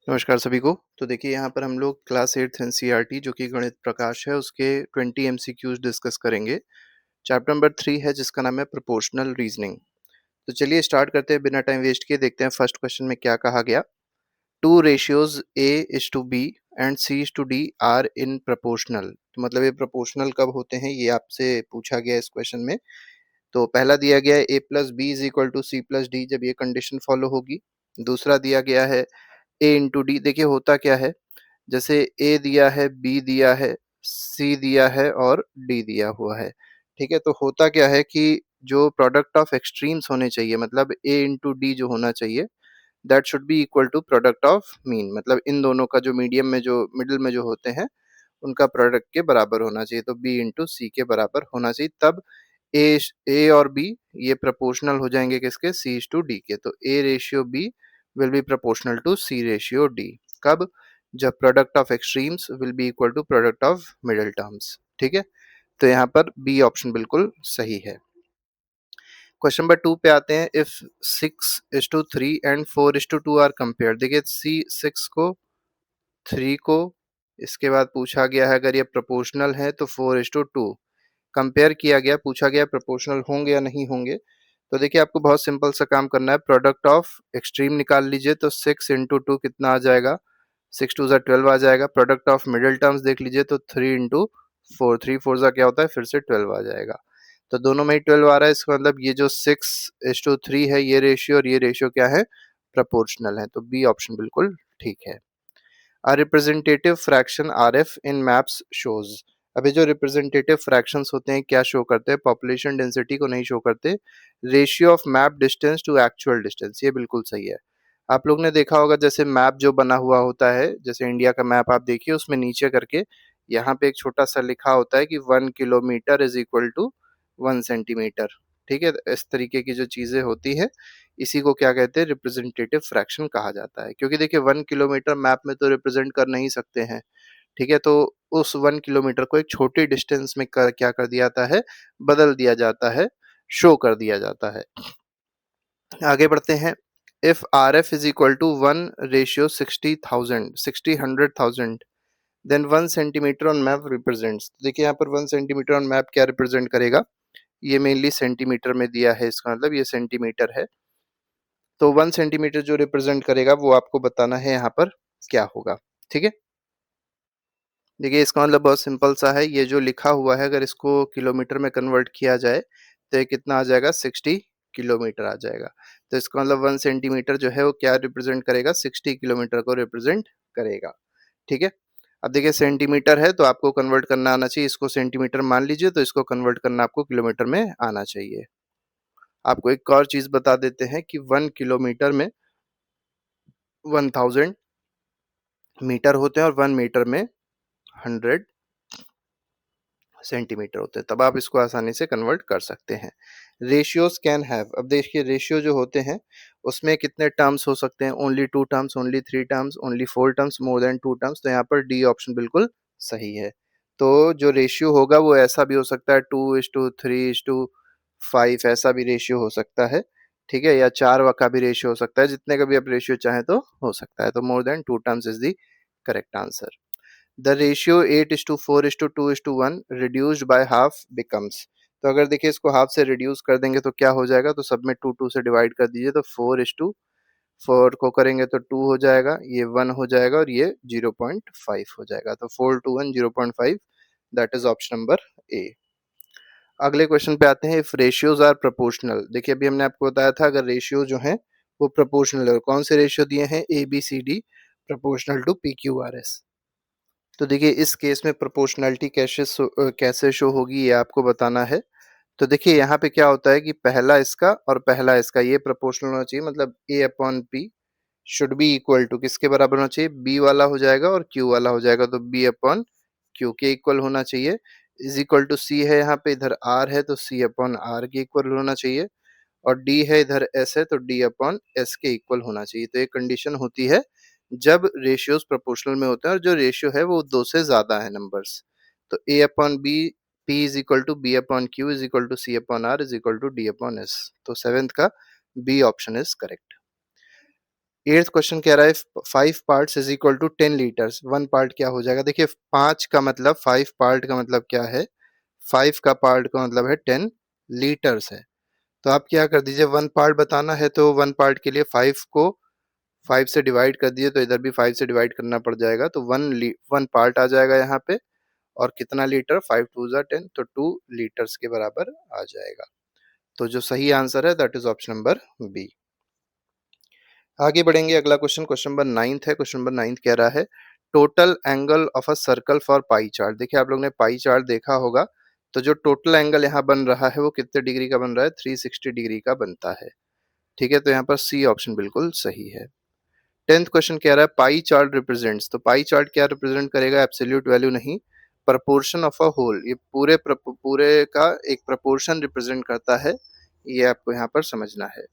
नमस्कार सभी को। तो देखिए यहाँ पर हम लोग क्लास 8th एनसीईआरटी जो कि गणित प्रकाश है उसके 20 एमसीक्यूज डिस्कस करेंगे। चैप्टर नंबर 3 है जिसका नाम है प्रोपोर्शनल रीजनिंग। तो चलिए स्टार्ट करते हैं बिना टाइम वेस्ट किए। देखते हैं फर्स्ट क्वेश्चन में क्या कहा गया। Two ratios A is to B and C is to D are in proportional. तो मतलब ये प्रोपोर्शनल कब होते हैं ये आपसे पूछा गया इस क्वेश्चन में। तो पहला दिया गया है A plus B is equal to C plus D, जब ये कंडीशन फॉलो होगी। दूसरा दिया गया है ए इंटू डी। देखिए होता क्या है, जैसे ए दिया है, बी दिया है, सी दिया है और डी दिया हुआ है। ठीक है, तो होता क्या है कि जो प्रोडक्ट ऑफ एक्सट्रीम्स होने चाहिए, मतलब ए इंटू डी जो होना चाहिए, that should be equal to product of mean. मतलब इन दोनों का जो मीडियम में जो मिडिल में जो होते हैं उनका प्रोडक्ट के बराबर होना चाहिए। तो बी इंटू सी के बराबर होना चाहिए, तब ए और बी ये प्रोपोर्शनल हो जाएंगे किसके, सी टू डी के। तो A ratio B will be proportional to C ratio D. कब? जब product of extremes will be equal to product of middle terms. ठीक है, तो यहाँ पर बी ऑप्शन बिल्कुल सही है। क्वेश्चन नंबर 2 पे आते हैं। If 6:3 and 4:2 are compare. देखिए सी 6 को 3 को, इसके बाद पूछा गया है अगर ये प्रोपोर्शनल है तो 4:2 कंपेयर किया गया, पूछा गया प्रोपोर्शनल होंगे या नहीं होंगे। तो देखिए आपको बहुत सिंपल सा काम करना है, प्रोडक्ट ऑफ एक्सट्रीम निकाल लीजिए। तो 6 इंटू टू कितना आ जाएगा, 6 2 12 आ जाएगा। प्रोडक्ट ऑफ मिडिल टर्म्स देख लीजिए तो 3 इंटू फोर, 3 4 क्या होता है, फिर से 12 आ जाएगा। तो दोनों में ही 12 आ रहा है, इसका मतलब ये जो 6:3 है ये रेशियो और ये रेशियो क्या है, प्रपोर्शनल है। तो बी ऑप्शन बिल्कुल ठीक है। A representative fraction RF in maps shows। अभी जो रिप्रेजेंटेटिव फ्रैक्शंस होते हैं क्या शो करते हैं, पॉपुलेशन डेंसिटी को नहीं शो करते, ratio of map distance to actual distance. ये बिल्कुल सही है। आप लोग ने देखा होगा जैसे मैप जो बना हुआ होता है, जैसे इंडिया का मैप आप देखिए, उसमें नीचे करके यहाँ पे एक छोटा सा लिखा होता है कि 1 kilometre is equal to 1 centimetre. ठीक है, इस तरीके की जो चीजें होती है इसी को क्या कहते हैं, रिप्रेजेंटेटिव फ्रैक्शन कहा जाता है। क्योंकि देखिए 1 किलोमीटर मैप में तो रिप्रेजेंट कर नहीं सकते हैं। ठीक है, तो उस 1 किलोमीटर को एक छोटी डिस्टेंस में क्या कर दिया जाता है, बदल दिया जाता है, शो कर दिया जाता है। आगे बढ़ते हैं। If R F is equal to 1:60,000, 60 100,000, then 1 centimetre on map represents. देखिए यहाँ पर 1 सेंटीमीटर ऑन मैप क्या रिप्रेजेंट करेगा, ये मेनली सेंटीमीटर में दिया है, इसका मतलब ये सेंटीमीटर है। तो 1 सेंटीमीटर जो रिप्रेजेंट करेगा वो आपको बताना है यहाँ पर क्या होगा। ठीक है, देखिए इसका मतलब बहुत सिंपल सा है, ये जो लिखा हुआ है अगर इसको किलोमीटर में कन्वर्ट किया जाए तो ये कितना आ जाएगा, 60 किलोमीटर आ जाएगा। तो इसका मतलब 1 सेंटीमीटर जो है वो क्या रिप्रेजेंट करेगा, 60 किलोमीटर को रिप्रेजेंट करेगा। ठीक है, अब देखिए सेंटीमीटर है तो आपको कन्वर्ट करना आना चाहिए, इसको सेंटीमीटर मान लीजिए तो इसको कन्वर्ट करना आपको किलोमीटर में आना चाहिए। आपको एक और चीज बता देते हैं कि 1 किलोमीटर में 1000 मीटर होते हैं और 1 मीटर में 100 सेंटीमीटर होते हैं, तब आप इसको आसानी से कन्वर्ट कर सकते हैं। Ratios can have. अब देखिए रेशियो जो होते हैं उसमें कितने टर्म्स हो सकते हैं, only 2 terms, only 3 terms, only 4 terms, more than 2 terms. तो यहाँ पर डी ऑप्शन बिल्कुल सही है। तो जो रेशियो होगा वो ऐसा भी हो सकता है 2:3:5, ऐसा भी रेशियो हो सकता है। ठीक है, या 4 का भी रेशियो हो सकता है, जितने का भी आप रेशियो चाहें तो हो सकता है। तो more than 2 terms is the correct answer. The ratio 8:4:2:1 reduced by half becomes। तो अगर देखिए इसको हाफ से रिड्यूस कर देंगे तो क्या हो जाएगा, तो सब में 2 से डिवाइड कर दीजिए तो 4:4 को करेंगे तो 2 हो जाएगा, ये 1 हो जाएगा और ये 0.5 हो जाएगा। तो 4 to 1 0.5, that is option number A. अगले क्वेश्चन पे आते हैं। If ratios are proportional. देखिए अभी हमने आपको बताया था अगर रेशियो जो है वो प्रोपोर्शनल है, कौन से रेशियो दिए हैं, A B C D proportional to P Q R S. तो देखिए इस केस में प्रोपोर्शनैलिटी कैसे शो होगी ये आपको बताना है। तो देखिए यहाँ पे क्या होता है कि पहला इसका और पहला इसका ये प्रोपोर्शनल होना चाहिए, मतलब A upon P should be equal to किसके बराबर होना चाहिए, बी वाला हो जाएगा और क्यू वाला हो जाएगा। तो बी अपॉन क्यू के इक्वल होना चाहिए। इज इक्वल टू सी है यहाँ पे, इधर आर है तो सी अपॉन आर के इक्वल होना चाहिए। और डी है इधर एस है तो डी अपॉन एस के इक्वल होना चाहिए। तो ये कंडीशन होती है जब रेशियोज प्रोपोर्शनल में होते हैं और जो रेशियो है वो 2 से ज्यादा है नंबर्स। तो A upon B, P is equal to B upon Q is equal to C upon R is equal to D upon S. तो सेवेंथ का B option is correct. 8th question कह रहा है 5 parts is equal to 10 litres, 1 part क्या हो जाएगा? देखिए 5 का मतलब 5 पार्ट का मतलब क्या है? 5 का पार्ट का मतलब है 10 लीटर्स है। तो आप क्या कर दीजिए, 1 पार्ट बताना है तो 1 पार्ट के लिए 5 को 5 से डिवाइड कर दिए, तो इधर भी 5 से डिवाइड करना पड़ जाएगा, तो 1 पार्ट आ जाएगा यहाँ पे। और कितना लीटर? 5 टू ज़ा 10, तो 2 लीटर्स के बराबर आ जाएगा। तो जो सही आंसर है that is option number B. आगे बढ़ेंगे, अगला क्वेश्चन, क्वेश्चन नंबर 9th है। क्वेश्चन नंबर 9th कह रहा है total angle of a circle for pie chart. देखिए आप लोग ने पाई चार्ट देखा होगा, तो जो टोटल एंगल यहाँ बन रहा है वो कितने डिग्री का बन रहा है? 360 डिग्री का बनता है। ठीक है, तो यहाँ पर सी ऑप्शन बिल्कुल सही है। 10th क्वेश्चन कह रहा है पाई चार्ट रिप्रेजेंट्स, तो पाई चार्ट क्या रिप्रेजेंट करेगा? एब्सोल्यूट वैल्यू नहीं, प्रपोर्शन ऑफ अ होल, ये पूरे का एक प्रपोर्शन रिप्रेजेंट करता है, ये आपको यहाँ पर समझना है।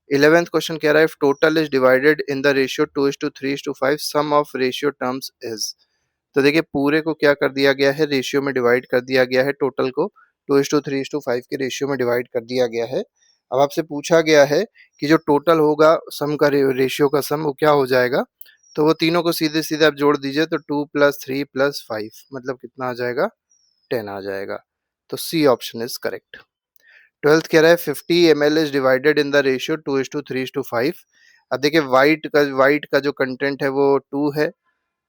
11th क्वेश्चन कह रहा है if total is divided in the ratio 2:3:5 sum of ratio terms is. तो देखिए पूरे को क्या कर दिया गया है? रेशियो में डिवाइड कर दिया गया है, टोटल को 2:3:5 के रेशियो में डिवाइड कर दिया गया है। अब आपसे पूछा गया है कि जो टोटल होगा सम का रेशियो का सम वो क्या हो जाएगा? तो वो तीनों को सीधे सीधे आप जोड़ दीजिए, तो 2 + 3 + 5 मतलब कितना आ जाएगा? 10 आ जाएगा। तो C option is correct. 12th कह रहा है 50 ml is divided in the ratio 2:3:5। अब देखिए व्हाइट का जो कंटेंट है वो 2 है,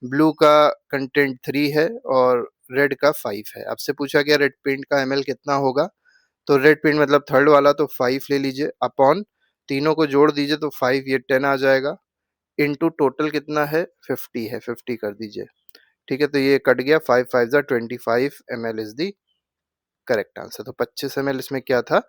ब्लू का कंटेंट 3 है और रेड का 5 है। आपसे पूछा गया रेड पेंट का ml कितना होगा? तो रेड पेंट मतलब थर्ड वाला, तो 5 ले लीजिए, अपॉन तीनों को जोड़ दीजिए तो 5 ये 10 आ जाएगा, इनटू टोटल कितना है? 50 है, 50 कर दीजिए। ठीक है, तो ये कट गया, 5 5 जा 25 ml is the correct answer. तो 25 ml इसमें क्या था?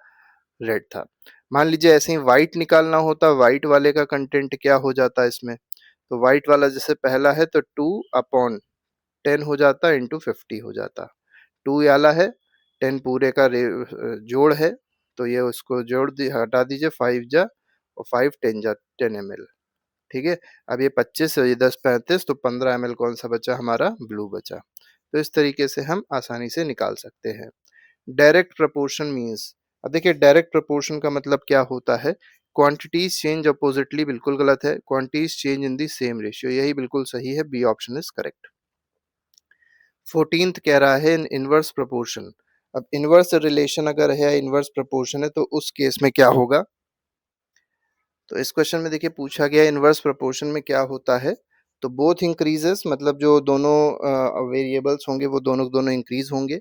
रेड था। मान लीजिए ऐसे ही व्हाइट निकालना होता, व्हाइट वाले का कंटेंट क्या हो जाता है इसमें? तो व्हाइट वाला जैसे पहला है तो 2/10 हो जाता, इंटू 50 हो जाता। 2 वाला है, 10 पूरे का जोड़ है, तो ये उसको हटा दीजिए, 5 जा और 5 10 जा 10 ml। ठीक है, अब ये 25 और ये 10 35, तो 15 ml कौन सा बचा? हमारा ब्लू बचा। तो इस तरीके से हम आसानी से निकाल सकते हैं। डायरेक्ट प्रपोर्शन मीन्स, अब देखिए डायरेक्ट प्रपोर्शन का मतलब क्या होता है? क्वांटिटीज चेंज अपोजिटली, बिल्कुल गलत है, quantities change in the same ratio, यही बिल्कुल सही है, B option is correct. 14th कह रहा है इनवर्स प्रपोर्शन। अब इनवर्स रिलेशन अगर है, इनवर्स प्रपोर्शन है, तो उस केस में क्या होगा? तो इस क्वेश्चन में देखिए पूछा गया इनवर्स प्रोपोर्शन में क्या होता है? तो बोथ इंक्रीजेस, मतलब जो दोनों वेरिएबल्स होंगे वो दोनों दोनों इंक्रीज होंगे।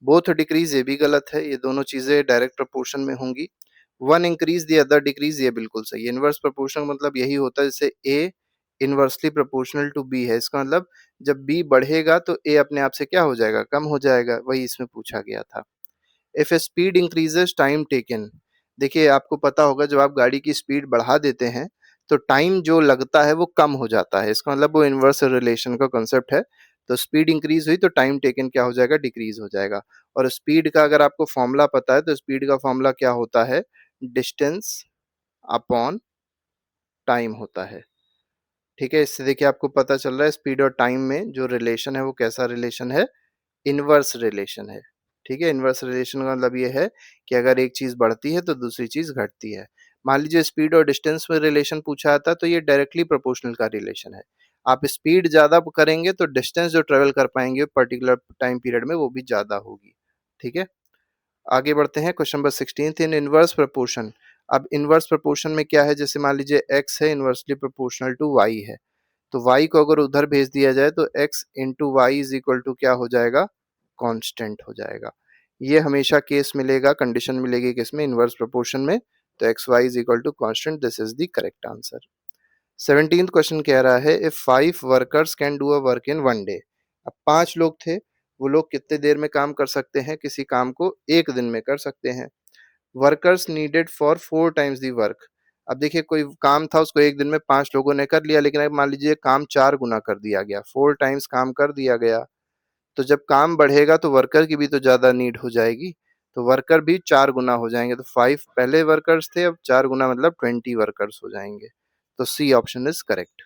बोथ डिक्रीज, ये भी गलत है, ये दोनों चीजें डायरेक्ट प्रोपोर्शन में होंगी। One increase the other decrease, ये बिल्कुल सही है। इनवर्स प्रोपोर्शन मतलब यही होता है जैसे ए इनवर्सली प्रोपोर्शनल टू बी है, इसका मतलब जब बी बढ़ेगा तो ए अपने आप से क्या हो जाएगा? कम हो जाएगा, वही इसमें पूछा गया था। If speed increases time taken, देखिए आपको पता होगा जब आप गाड़ी की स्पीड बढ़ा देते हैं तो टाइम जो लगता है वो कम हो जाता है, इसका मतलब वो इनवर्स रिलेशन का कॉन्सेप्ट है। तो स्पीड इंक्रीज हुई तो टाइम टेकन क्या हो जाएगा? डिक्रीज हो जाएगा। और स्पीड का अगर आपको फॉर्मूला पता है तो स्पीड का फॉर्मूला क्या होता है? डिस्टेंस अपॉन टाइम होता है। ठीक है, इससे देखिए आपको पता चल रहा है स्पीड और टाइम में जो रिलेशन है वो कैसा रिलेशन है? इनवर्स रिलेशन है। ठीक है, इनवर्स रिलेशन का मतलब ये है कि अगर एक चीज बढ़ती है तो दूसरी चीज घटती है। मान लीजिए स्पीड और डिस्टेंस में रिलेशन पूछा जाता है तो ये डायरेक्टली प्रोपोर्शनल का रिलेशन है। आप स्पीड ज्यादा करेंगे तो डिस्टेंस जो ट्रेवल कर पाएंगे पर्टिकुलर टाइम पीरियड में वो भी ज्यादा होगी। ठीक है, आगे बढ़ते हैं, क्वेश्चन नंबर 16 इन इनवर्स प्रोपोर्शन। अब इनवर्स प्रोपोर्शन में क्या है? जैसे मान लीजिए x है इनवर्सली प्रोपोर्शनल टू y है, तो y को अगर उधर भेज दिया जाए तो x into Y is equal to क्या हो जाएगा? कांस्टेंट हो जाएगा। ये हमेशा केस मिलेगा, कंडीशन मिलेगी किसमें? इनवर्स प्रोपोर्शन में। तो X Y is equal to constant, this is the correct answer. 17th question कह रहा है if 5 workers can do a work in 1 day. अब 5 लोग थे, वो लोग कितने देर में काम कर सकते हैं? किसी काम को एक दिन में कर सकते हैं। Workers needed for 4 times the work. अब देखिए कोई काम था उसको एक दिन में 5 लोगों ने कर लिया, लेकिन अब मान लीजिए काम 4 गुना कर दिया गया, 4 टाइम्स काम कर दिया गया, तो जब काम बढ़ेगा तो वर्कर की भी तो ज्यादा नीड हो जाएगी, तो वर्कर भी 4 गुना हो जाएंगे। तो 5 पहले वर्कर्स थे, अब 4 गुना मतलब 20 वर्कर्स हो जाएंगे। तो C option is correct.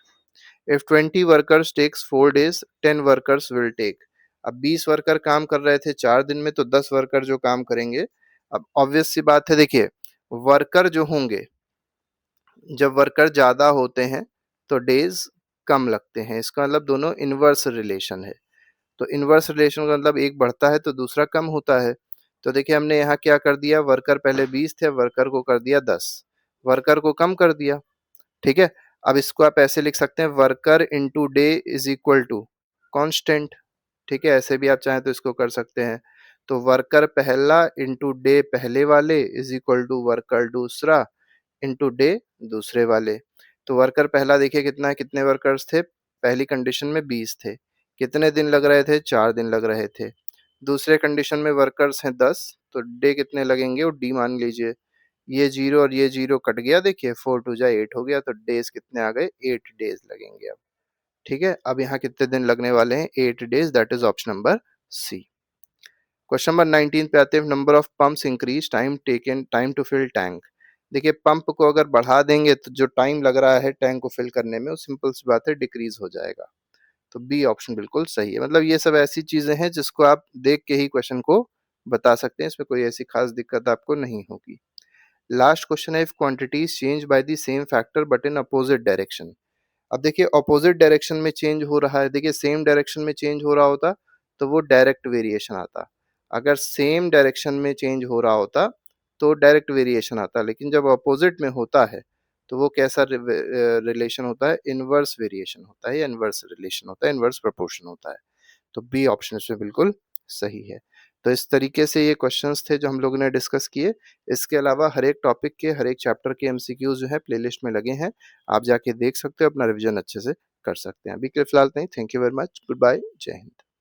If 20 workers takes 4 days 10 workers will take. अब 20 वर्कर काम कर रहे थे 4 दिन में, तो 10 वर्कर जो काम करेंगे। अब ऑब्वियस सी बात है, देखिए वर्कर जो होंगे जब वर्कर ज़्यादा होते हैं तो डेज़ कम लगते हैं। इसका मतलब दोनों इनवर्स रिलेशन है। तो इनवर्स रिलेशन का मतलब एक बढ़ता है तो दूसरा कम होता है। तो देखिए हमने यहाँ क्या कर दिया, वर्कर पहले 20 थे, वर्कर को कर दिया 10, वर्कर को कम कर दिया, ठीक है? अब इसको आप ऐसे लिख सकते हैं, worker into day is equal to constant, ठीक है? ऐसे भी आप चाहें तो इसको कर सकते हैं। तो वर्कर पहला इंटू डे पहले वाले इज इक्वल टू वर्कर दूसरा इंटू डे दूसरे वाले। तो वर्कर पहला देखिए कितना है, कितने वर्कर्स थे? पहली कंडीशन में 20 थे। कितने दिन लग रहे थे? 4 दिन लग रहे थे। दूसरे कंडीशन में वर्कर्स हैं 10, तो डे कितने लगेंगे? वो डी मान लीजिए। ये 0 और ये 0 कट गया, देखिए 4 टू जा 8 हो गया, तो डेज़ कितने आ गए? 8 डेज़ लगेंगे अब, ठीक है? अब यहाँ कितने दिन लगने वाले हैं? 8 days, that is option number C. Question number 19 पे आते हैं, number of pumps increase, time taken, time to fill tank. देखिए पंप को अगर बढ़ा देंगे तो जो टाइम लग रहा है टैंक को फिल करने में वो सिंपल सी बात है डिक्रीज हो जाएगा। तो बी ऑप्शन बिल्कुल सही है। मतलब ये सब ऐसी चीजें हैं जिसको आप देख के ही क्वेश्चन को बता सकते हैं, इसमें कोई ऐसी खास दिक्कत आपको नहीं होगी। लास्ट क्वेश्चन है, if quantities change by the same factor but in opposite direction. अब देखिए अपोजिट डायरेक्शन में चेंज हो रहा है, देखिए सेम डायरेक्शन में चेंज हो रहा होता तो वो डायरेक्ट वेरिएशन आता। अगर सेम डायरेक्शन में चेंज हो रहा होता तो डायरेक्ट वेरिएशन आता, लेकिन जब अपोजिट में होता है तो वो कैसा रिलेशन होता है? इनवर्स वेरिएशन होता है, इनवर्स रिलेशन होता है, इनवर्स प्रोपोर्शन होता है। तो बी ऑप्शन इसमें बिल्कुल सही है। तो इस तरीके से ये क्वेश्चंस थे जो हम लोगों ने डिस्कस किए। इसके अलावा हर एक टॉपिक के, हर एक चैप्टर के एमसीक्यूज जो है प्लेलिस्ट में लगे हैं, आप जाके देख सकते हो, अपना रिवीजन अच्छे से कर सकते हैं। अभी के लिए फिलहाल नहीं, thank you very much, good bye, जय हिंद।